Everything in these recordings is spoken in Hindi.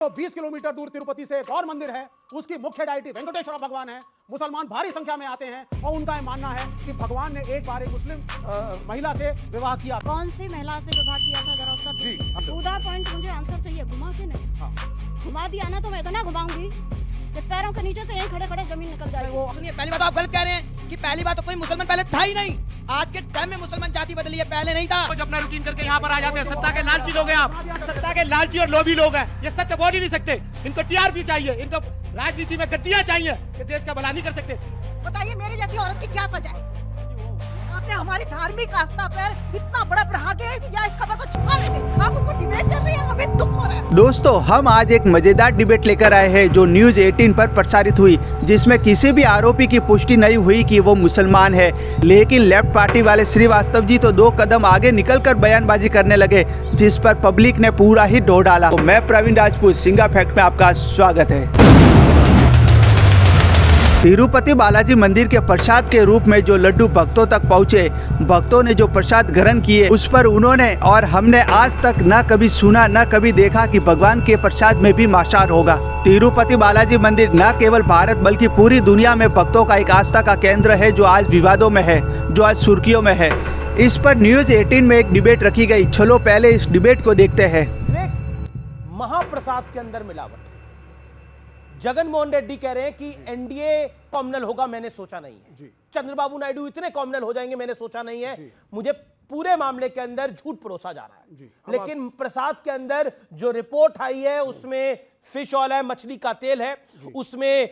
तो 20 किलोमीटर दूर तिरुपति से एक और मंदिर है, उसकी मुख्य डायटी वेंकटेश्वर भगवान है। मुसलमान भारी संख्या में आते हैं और उनका यह मानना है कि भगवान ने एक बार एक मुस्लिम महिला से विवाह किया। कौन सी महिला से विवाह किया था, जरा उत्तर दीजिए। टू द पॉइंट मुझे आंसर चाहिए, घुमा के नहीं। हाँ। घुमा दिया ना तो मैं इतना घुमाऊंगी कि पैरों के नीचे से यहीं खड़े खड़े जमीन निकल जाएगी। सुनिए, पहली बात आप गलत कह रहे हैं कि पहली बात तो कोई मुसलमान पहले था ही नहीं। आज के टाइम में मुसलमान जाति बदली है, पहले नहीं था। कुछ अपना रूटीन करके यहाँ पर आ जाते हैं। सत्ता के लालची लोग हैं आप, सत्ता के लालची और लोभी लोग हैं। ये सत्य बोल ही नहीं सकते। इनको टीआरपी चाहिए, इनको राजनीति में गद्दियां चाहिए, ये देश का भला नहीं कर सकते। बताइए मेरी जैसी औरत की क्या सजा है? आपने हमारी धार्मिक आस्था पर इतना बड़ा प्रहार किया, इस खबर को छुपा लेते। आप उस पर डिबेट कर रहे हैं, हमें दुख हो रहा है। दोस्तों, हम आज एक मजेदार डिबेट लेकर आए हैं जो न्यूज 18 पर प्रसारित हुई, जिसमें किसी भी आरोपी की पुष्टि नहीं हुई कि वो मुसलमान है। लेकिन लेफ्ट पार्टी वाले श्रीवास्तव जी तो 2 कदम आगे निकलकर बयानबाजी करने लगे, जिस पर पब्लिक ने पूरा ही ढो डाला। तो मैं प्रवीण राजपूत, सिंगा फैक्ट में आपका स्वागत है। तिरुपति बालाजी मंदिर के प्रसाद के रूप में जो लड्डू भक्तों तक पहुंचे, भक्तों ने जो प्रसाद ग्रहण किए, उस पर उन्होंने और हमने आज तक न कभी सुना न कभी देखा कि भगवान के प्रसाद में भी मांसाहार होगा। तिरुपति बालाजी मंदिर न केवल भारत बल्कि पूरी दुनिया में भक्तों का एक आस्था का केंद्र है, जो आज विवादों में है, जो आज सुर्खियों में है। इस पर न्यूज 18 में एक डिबेट रखी गई। चलो पहले इस डिबेट को देखते हैं। महाप्रसाद के अंदर मिलावट। जगन मोहन रेड्डी कह रहे हैं कि एनडीए कॉमनल होगा, मैंने सोचा नहीं है। चंद्रबाबू नायडू इतने कॉमनल हो जाएंगे, मैंने सोचा नहीं है। मुझे पूरे मामले के अंदर झूठ परोसा जा रहा है। लेकिन प्रसाद के अंदर जो रिपोर्ट आई है उसमें फिश ऑयल है, मछली का तेल है, उसमें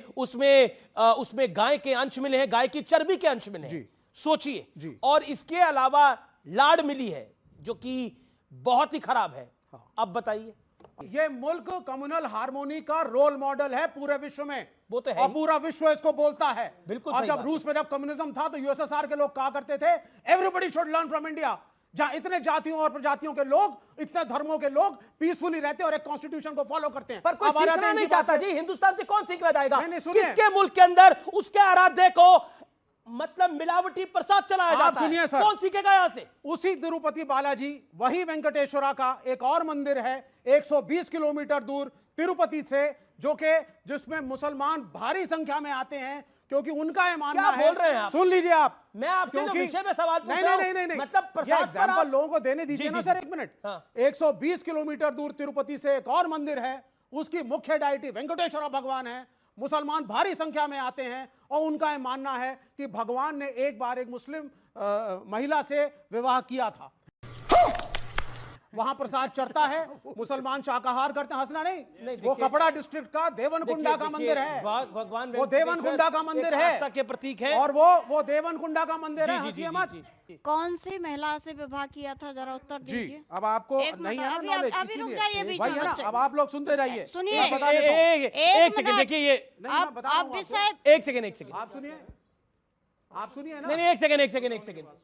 गाय के अंश मिले हैं, गाय की चर्बी के अंश मिले हैं। सोचिए, और इसके अलावा लाड़ मिली है जो कि बहुत ही खराब है। अब बताइए, ये मुल्क कम्युनल हार्मोनी का रोल मॉडल है पूरे विश्व में। वो तो है, और पूरा विश्व इसको बोलता है। बिल्कुल। और जब रूस में जब कम्युनिज्म था तो यूएसएसआर के लोग कहा करते थे, everybody should learn from India. जहां इतने जातियों और प्रजातियों के लोग, इतने धर्मों के लोग पीसफुली रहते हैं और एक कॉन्स्टिट्यूशन को फॉलो करते हैं। पर कोई सीखना नहीं चाहता जी। हिंदुस्तान से कौन सीखना चाहेगा? किसके मुल्क के अंदर उसके आराध्य को मतलब मिलावटी प्रसाद चलाया जाता है। आप सुनिए सर, कौन सीखेगा यहां से? उसी तिरुपति बालाजी, वही वेंकटेश्वरा का एक और मंदिर है 120 किलोमीटर दूर तिरुपति से, जिसमें मुसलमान भारी संख्या में आते हैं, क्योंकि उनका ये मानना है। बोल रहे हैं आप? सुन लीजिए आप, मैं आपसे जो विषय में सवाल पूछ रहा हूं, नहीं, मतलब प्रसाद पर आप लोगों को देने दीजिए ना सर, एक मिनट। 120 किलोमीटर दूर तिरुपति से एक और मंदिर है, उसकी मुख्य डायटी वेंकटेश्वर भगवान है। मुसलमान भारी संख्या में आते हैं और उनका यह मानना है कि भगवान ने एक बार एक मुस्लिम महिला से विवाह किया था। वहां प्रसाद चढ़ता है, मुसलमान शाकाहार करते हैं। हंसना नहीं, वो कपड़ा डिस्ट्रिक्ट का देवनकुंडा का मंदिर है। भगवान वो देवनकुंडा का मंदिर है, आस्था के प्रतीक है। और वो देवनकुंडा का मंदिर है। हंसिए मत। कौन सी महिला से विवाह किया था, जरा उत्तर दीजिए। अब आपको नहीं है ना नॉलेज, अभी रुक जाइए बीच में। है ना, अब आप लोग सुनते रहिए। सुनिए, एक सेकंड देखिए, ये आप एक सेकंड आप सुनिए ना। नहीं, एक सेकंड।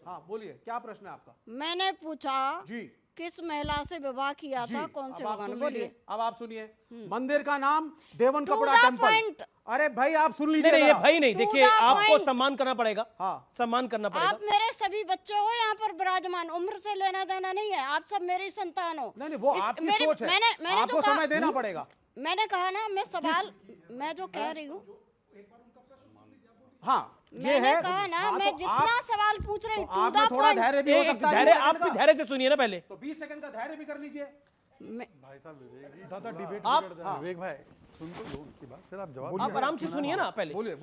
हाँ बोलिए, क्या प्रश्न है आपका? मैंने पूछा जी, किस महिला से विवाह किया था, कौन से भगवान? बोलिए। अब आप सुनिए, मंदिर का नाम देवन कपड़ा टेम्पल। अरे भाई आप सुन लीजिए। नहीं, भाई नहीं, देखिए आपको सम्मान करना पड़ेगा। हाँ, सम्मान करना पड़ेगा। आप मेरे सभी बच्चे हो यहाँ पर विराजमान, उम्र से लेना देना नहीं है, आप सब मेरी संतान हो। नहीं, वो आपकी सोच है, आपको समय देना पड़ेगा। मैंने कहा ना, मैं जो कह रही हूँ, हाँ ये है। कहा ना, मैं जितना सवाल पूछ रही हूँ, थोड़ा धैर्य भी हो सकता है। आप भी धैर्य से सुनिए ना पहले। तो 20 सेकंड का धैर्य भी कर लीजिए। भाई साहब, विवेक आप विवेक भाई सुन तो लो उनकी बात, फिर आप जवाब। आप आराम से सुनिए ना पहले। बोलिए।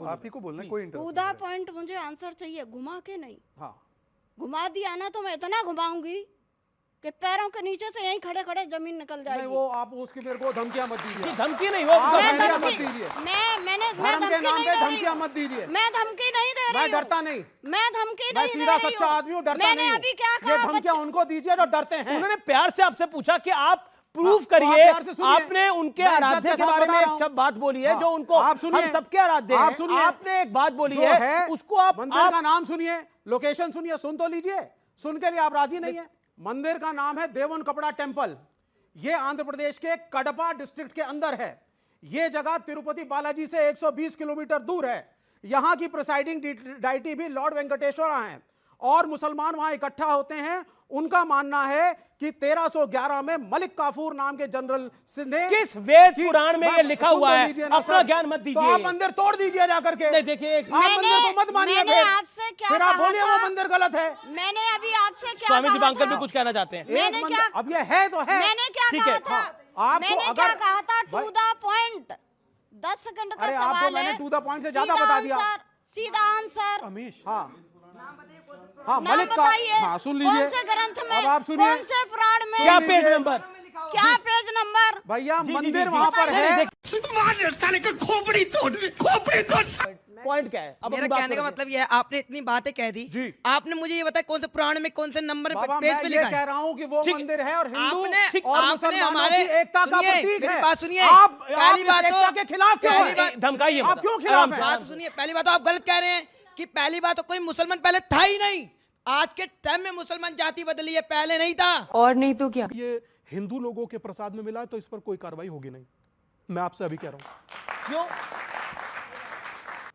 आप ही को बोलना है, कोई इंटरेस्ट। टू द पॉइंट मुझे आंसर चाहिए, घुमा के नहीं। हाँ, घुमा दिया ना तो मैं इतना घुमाऊंगी कि पैरों के नीचे से यहीं खड़े खड़े जमीन निकल जाएगी। नहीं, वो आप उसकी मेरे को धमकियां मत दीजिए। धमकी नहीं, वो धमकियां मत दीजिए। मैं धमकियां मत दीजिए। मैं धमकी नहीं दे रही। मैं डरता नहीं, मैं धमकी नहीं दे रही। मैं सीधा सच्चा आदमी हूँ, डरता नहीं। मैंने अभी क्या कहा? ये धमकियां उनको दीजिए जो डरते हैं। उन्होंने प्यार से आपसे पूछा कि आप प्रूफ करिए। आपने उनके आराध्य के बारे में एक शब्द बात बोली है जो उनको हम सबके आराध्य हैं। आपने एक बात बोली है, उसको आप मंदिर का नाम सुनिए, लोकेशन सुनिए, सुन तो लीजिए। सुन के लिए आप राजी नहीं है? मंदिर का नाम है देवन कपड़ा टेम्पल। यह आंध्र प्रदेश के कडपा डिस्ट्रिक्ट के अंदर है। यह जगह तिरुपति बालाजी से 120 किलोमीटर दूर है। यहां की प्रिसाइडिंग डाइटी भी लॉर्ड वेंकटेश्वरा हैं और मुसलमान वहां इकट्ठा होते हैं उनका मानना है कि 1311 में मलिक काफूर नाम के जनरल ने किस वेद पुराण में ये लिखा हुआ है? अपना ज्ञान मत तो दीजिए। आप मंदिर तोड़ दीजिए जाकर के। नहीं, देखिए आप मंदिर को मत मानिए, मैंने आपसे क्या फिर आप कहा बोलिए था? वो मंदिर गलत है। मैंने अभी आपसे क्या स्वामी कहा दीपांकर था? भी कुछ कहना चाहते हैं। मैंने क्या अब ये है तो है। मैंने क्या ठीक कहा है, था? आपको मैंने अगर- क्या कहा था? टू भाई- द पॉइंट। 10 सेकंड का अरे सवाल आपको है। मैंने to the point से ज्यादा सीधा बता दिया। आंसर, सीधा आंसर। अमीश हाँ हाँ, नाम मलिक का बताइए। हाँ सुन लीजिए। कौन से ग्रंथ में? अब आप सुनिए। कौन से पुराण में? क्या पेज नंबर? क्या पेज नंबर? भैया जी, मंदिर जी, वहां पर नहीं, है। पॉइंट क्या है? अब मेरा अपनी बात कहने का करें। मतलब यह है, आपने इतनी बातें कह दी, जी। आपने मुझे ये बताया कौन से पुराण में कौन से नंबर बाबा पेज मैं पे ये लिखा कह है? रहा हूँ कि वो ठीक। मंदिर है और हिंदू आपने और आपने मुसलमानों हमारे की एकता का सुनिए, प्रतीक मेरी है। बात सुनिए। आप पहली इस बात तो एकता के खिलाफ क्यों पहली हैं? बात- धमकाइए आप मत। क्यों आराम खिलाफ से, हैं? बात सुनिए, पहली बात तो आप गलत कह रहे हैं कि पहली बात तो कोई मुसलमान पहले था ही नहीं। आज के टाइम में मुसलमान जाति बदली है, पहले नहीं था। और नहीं तो क्या। ये हिंदू लोगों के प्रसाद में मिला है तो इस पर कोई कार्रवाई होगी नहीं। मैं आपसे अभी कह रहा हूं क्यों?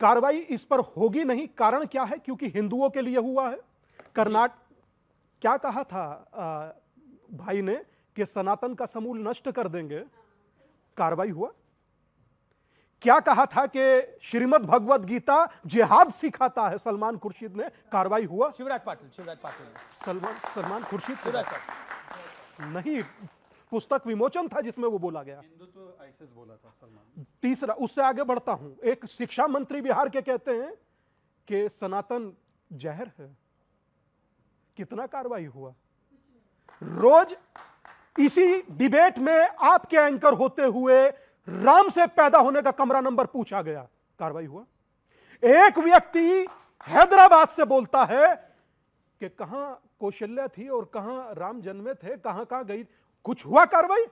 कार्रवाई इस पर होगी नहीं। कारण क्या है? क्योंकि हिंदुओं के लिए हुआ है। कर्नाटक क्या कहा था भाई ने कि सनातन का समूल नष्ट कर देंगे, कार्रवाई हुआ। क्या कहा था कि श्रीमद् भगवत गीता जिहाद सिखाता है सलमान खुर्शीद ने, कार्रवाई हुआ। शिवराज पाटिल सलमान खुर्शीद शिवराज पाटिल। नहीं, पुस्तक विमोचन था जिसमें वो बोला गया। हिंदुत्व आईसीएस बोला था सलमान। तीसरा, उससे आगे बढ़ता हूं, एक शिक्षा मंत्री बिहार के कहते हैं कि सनातन जहर है। कितना कार्रवाई हुआ? रोज इसी डिबेट में आपके एंकर होते हुए राम से पैदा होने का कमरा नंबर पूछा गया, कार्रवाई हुआ। एक व्यक्ति हैदराबाद से बोलता है कि कहां कौशल्या थी और कहां राम जन्मे थे, कहां कहां गई, कुछ हुआ कार्रवाई?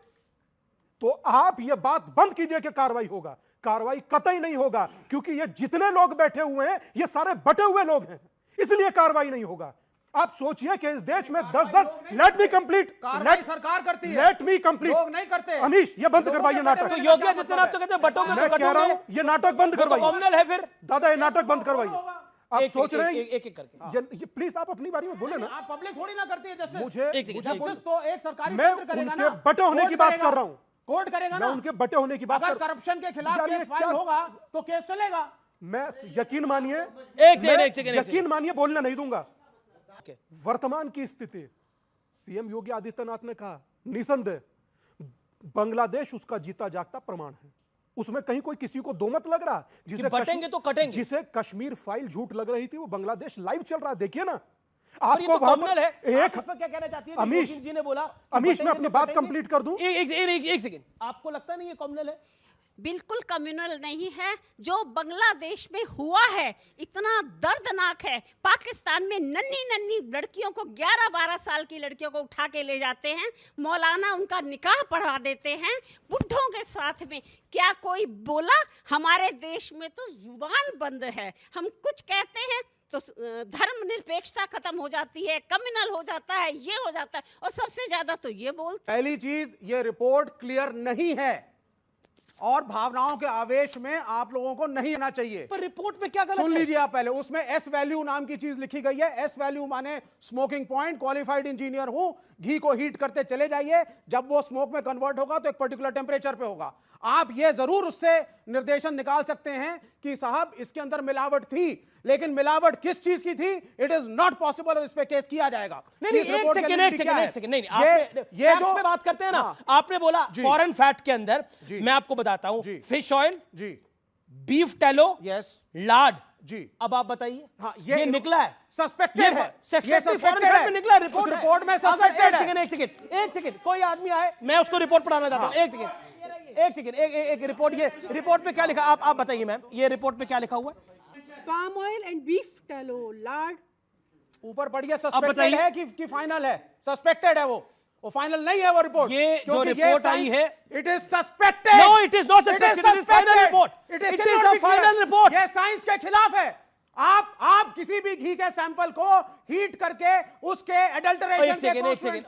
तो आप यह बात बंद कीजिए कि कार्रवाई होगा। कार्रवाई कतई नहीं होगा, क्योंकि ये जितने लोग बैठे हुए हैं ये सारे बटे हुए लोग हैं, इसलिए कार्रवाई नहीं होगा। आप सोचिए कि इस देश में 10-10 लेट मी कंप्लीट, कार्रवाई सरकार करती है, लेट मी कंप्लीट। लोग नहीं करते। अमीश ये बंद करवाइए नाटक। तो योगी आदित्यनाथ तो कहते हैं बटोगे मैं तो कह रहा हूं कटोगे। ये नाटक बंद वो तो करवाइए। कॉमनल है फिर। दादा ये नाटक बंद करवाइए। आप एक- सोच एक- रहे हैं एक- एक करके। ये प्लीज आप अपनी बारी में बोले ना। आप पब्लिक थोड़ी ना करती है जस्टिस। मुझे एक सेकंड, जस्टिस तो एक सरकारी मैं तंत्र करेगा उनके ना। बटे होने की कोर्ट बात करेगा। कर रहा हूं। कोर्ट करेगा मैं ना। उनके बटे होने की बात अगर कर। करप्शन के खिलाफ यार, ये केस फाइल क्या- होगा तो केस चलेगा। मैं यकीन मानिए, एक मैं सेकंड, यकीन मानिए बोलने नहीं दूंगा। वर्तमान की स्थिति, सीएम योगी आदित्यनाथ ने कहा निसंदेह बांग्लादेश उसका जीता जागता प्रमाण है। उसमें कहीं कोई किसी को दो मत लग रहा। जिसे बटेंगे तो कटेंगे। जिसे कश्मीर फाइल झूठ लग रही थी वो बांग्लादेश लाइव चल रहा है, देखिए ना। और ये तो वहां पर कॉमनल है। एक आप इस पर क्या कहना चाहती है? अमीश, योगी जी ने बोला अमीश मैं बटेंगे अपनी तो बात कटेंगे। कंप्लीट कर दूं। एक सेकंड, आपको लगता नहीं ये कॉमनल है? बिल्कुल कम्युनल नहीं है। जो बांग्लादेश में हुआ है इतना दर्दनाक है। पाकिस्तान में नन्ही नन्ही लड़कियों को 11-12 साल की लड़कियों को उठा के ले जाते हैं, मौलाना उनका निकाह पढ़ा देते हैं बुढ़ों के साथ में। क्या कोई बोला? हमारे देश में तो जुबान बंद है। हम कुछ कहते हैं तो धर्मनिरपेक्षता खत्म हो जाती है, कम्युनल हो जाता है, ये हो जाता है, और सबसे ज्यादा तो ये बोलते। पहली चीज, ये रिपोर्ट क्लियर नहीं है और भावनाओं के आवेश में आप लोगों को नहीं आना चाहिए। पर रिपोर्ट में क्या गलत है? सुन लीजिए आप पहले, उसमें एस वैल्यू नाम की चीज लिखी गई है। एस वैल्यू माने स्मोकिंग पॉइंट। क्वालिफाइड इंजीनियर हूं, घी को हीट करते चले जाइए, जब वो स्मोक में कन्वर्ट होगा तो एक पर्टिकुलर टेम्परेचर पे होगा। आप ये जरूर उससे निर्देशन निकाल सकते हैं कि साहब इसके अंदर मिलावट थी, लेकिन मिलावट किस चीज की थी इट इज नॉट पॉसिबल और इस पे केस किया जाएगा। नहीं, इस रिपोर्ट के एक अंदर क्या है? सेकंड, नहीं, ये जो पे बात करते हैं ना, हाँ, आपने बोला जी। फॉरेन फैट के अंदर, जी। मैं आपको बताता हूं, जी। फिश ऑयल, जी, बीफ टेलो, यस, लाड। जी। अब आप बताइए। हाँ, ये निकला है, सस्पेक्टेड है। ये सस्पेक्टेड है। निकला रिपोर्ट उस रिपोर्ट में एक सस्पेक्टेड है। सेकंड, कोई आदमी आए, मैं उसको रिपोर्ट पढ़ाना चाहता हूं। एक सेकंड, एक रिपोर्ट, ये रिपोर्ट पे क्या लिखा, आप बताइए मैम, ये रिपोर्ट पे क्या लिखा हुआ है? palm oil and beef tallow, lard. ऊपर पढ़िए, सस्पेक्टेड है कि फाइनल है? सस्पेक्टेड है, वो फाइनल नहीं है वो रिपोर्ट। ये जो रिपोर्ट आई है, it is suspected. No it is not suspected, it is final report, it is a final report. ये साइंस के खिलाफ है। आप किसी भी घी के सैंपल को हीट करके उसके एडल्टरेशन के दूसरी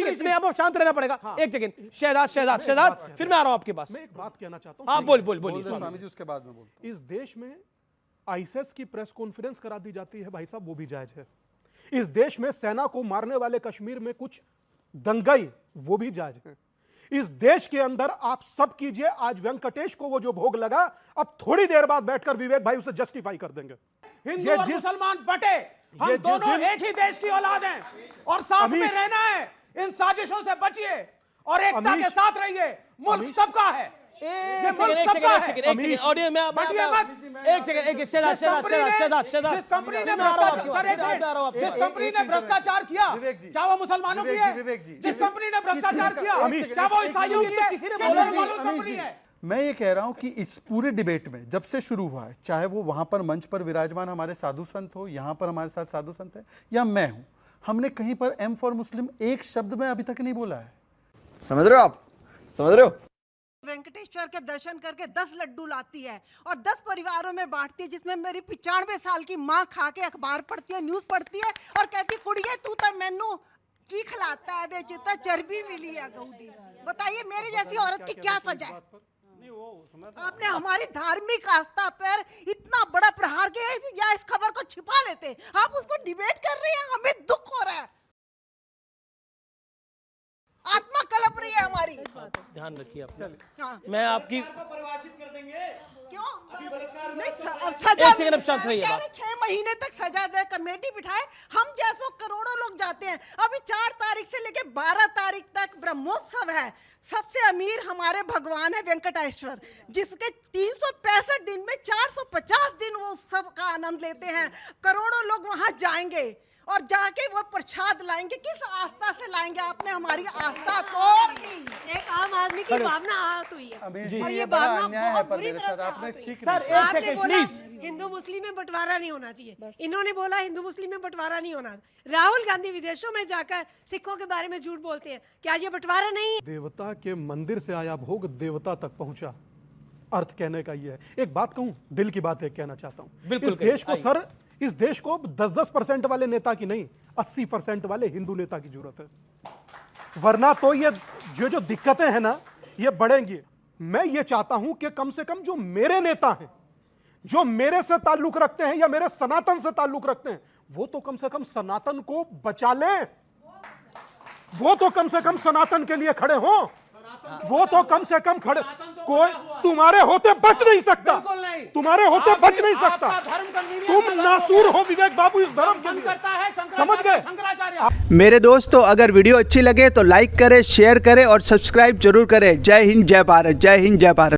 चीज, नहीं, अब शांत रहना पड़ेगा। एक सेकंड, शहजाद, फिर मैं आ रहा हूं आपके पास। मैं एक बात कहना चाहता हूं। हाँ, बोलिए स्वामी जी, उसके बाद में बोल। इस देश में आईसीएस की प्रेस कॉन्फ्रेंस करा दी जाती है भाई साहब, वो भी जायज है। इस देश में सेना को मारने वाले कश्मीर में कुछ दंगाई वो भी जायज है। इस देश के अंदर आप सब कीजिए, आज वेंकटेश को वो जो भोग लगा, अब थोड़ी देर बाद बैठकर विवेक भाई उसे जस्टिफाई कर देंगे। हिंदू और मुसलमान बटे, हम दोनों एक ही देश की औलाद हैं और साथ में रहना है। इन साजिशों से बचिए और एकता के साथ रहिए। मुल्क सबका है, ये मुल्क सबका है। ऑडियो में एक सेकंड जिस कंपनी ने भ्रष्टाचार किया क्या वो मुसलमानों की है? जिस कंपनी ने भ्रष्टाचार किया क्या वो ईसाइयों की है? मैं ये कह रहा हूं कि इस पूरे डिबेट में जब से शुरू हुआ है, चाहे वो वहां पर मंच पर विराजमान हमारे साधु संत हो, यहां पर हमारे साथ साधु संत है, या मैं हूं, हमने कहीं पर एम फॉर मुस्लिम एक शब्द में अभी तक नहीं बोला है। समझ रहे हो आप? समझ रहे हो? वेंकटेश्वर के दर्शन करके 10 लड्डू लाती है और 10 परिवारों में बांटती है, जिसमें मेरी 95 साल की माँ खा के अखबार पढ़ती है, न्यूज पढ़ती है और कहती कुड़िए तू तो मैनू की खिलाता है, दे चिता चर्बी मिली है गऊदी। बताइए मेरी जैसी औरत की क्या सजा है? आपने हमारी धार्मिक आस्था पर इतना बड़ा प्रहार किया, या इस खबर को छिपा लेते, आप उस पर डिबेट कर रहे हैं, हमें दुख हो रहा है, आत्मा कलप रही है हमारी। ध्यान रखिए आप। मैं आपकी परिभाषित कर देंगे क्यों? सजा 6 महीने तक सजा दे, कमेटी बिठाए, हम जैसो करोड़ों लोग जाते हैं। अभी 4 तारीख से लेके 12 तारीख तक ब्रह्मोत्सव है। सबसे अमीर हमारे भगवान है वेंकटेश्वर, जिसके 365 दिन में 450 दिन वो उत्सव का आनंद लेते हैं। करोड़ों लोग वहां जाएंगे और जाके वो प्रसाद लाएंगे। किस आस्था से लाएंगे? आपने हमारी आस्था तोड़ दी। एक आम आदमी की भावना आहत हुई है और ये भावना बहुत बुरी तरह से आहत हुई है। सर, एक आपने सेकंड बोला प्लीज। हिंदू मुस्लिम में बंटवारा नहीं होना चाहिए, इन्होंने बोला हिंदू मुस्लिम में बंटवारा नहीं होना। राहुल गांधी विदेशों में जाकर सिखों के बारे में झूठ बोलते हैं, क्या ये बंटवारा नहीं है? देवता के मंदिर से आया भोग देवता तक पहुंचा, अर्थ कहने का ये है। एक बात कहूं, दिल की बात एक कहना चाहता हूं। बिल्कुल इस देश को सर, इस देश को 10% वाले नेता की नहीं, 80% वाले हिंदू नेता की जरूरत है, वरना तो ये जो दिक्कतें हैं ना, ये बढ़ेंगी। मैं ये चाहता हूं कि कम से कम जो मेरे नेता हैं, जो मेरे से ताल्लुक रखते हैं या मेरे सनातन से ताल्लुक रखते हैं, वो तो कम से कम सनातन को बचा लें, वो तो कम से कम सनातन के लिए खड़े हों, वो तो कम से कम खड़े। कोई तुम्हारे होते बच नहीं सकता, तुम्हारे होते बच नहीं सकता। तुम नासूर हो विवेक बाबू इस धर्म के लिए, समझ गए? मेरे दोस्तों, अगर वीडियो अच्छी लगे तो लाइक करें, शेयर करें और सब्सक्राइब जरूर करें। जय हिंद, जय भारत। जय हिंद, जय भारत।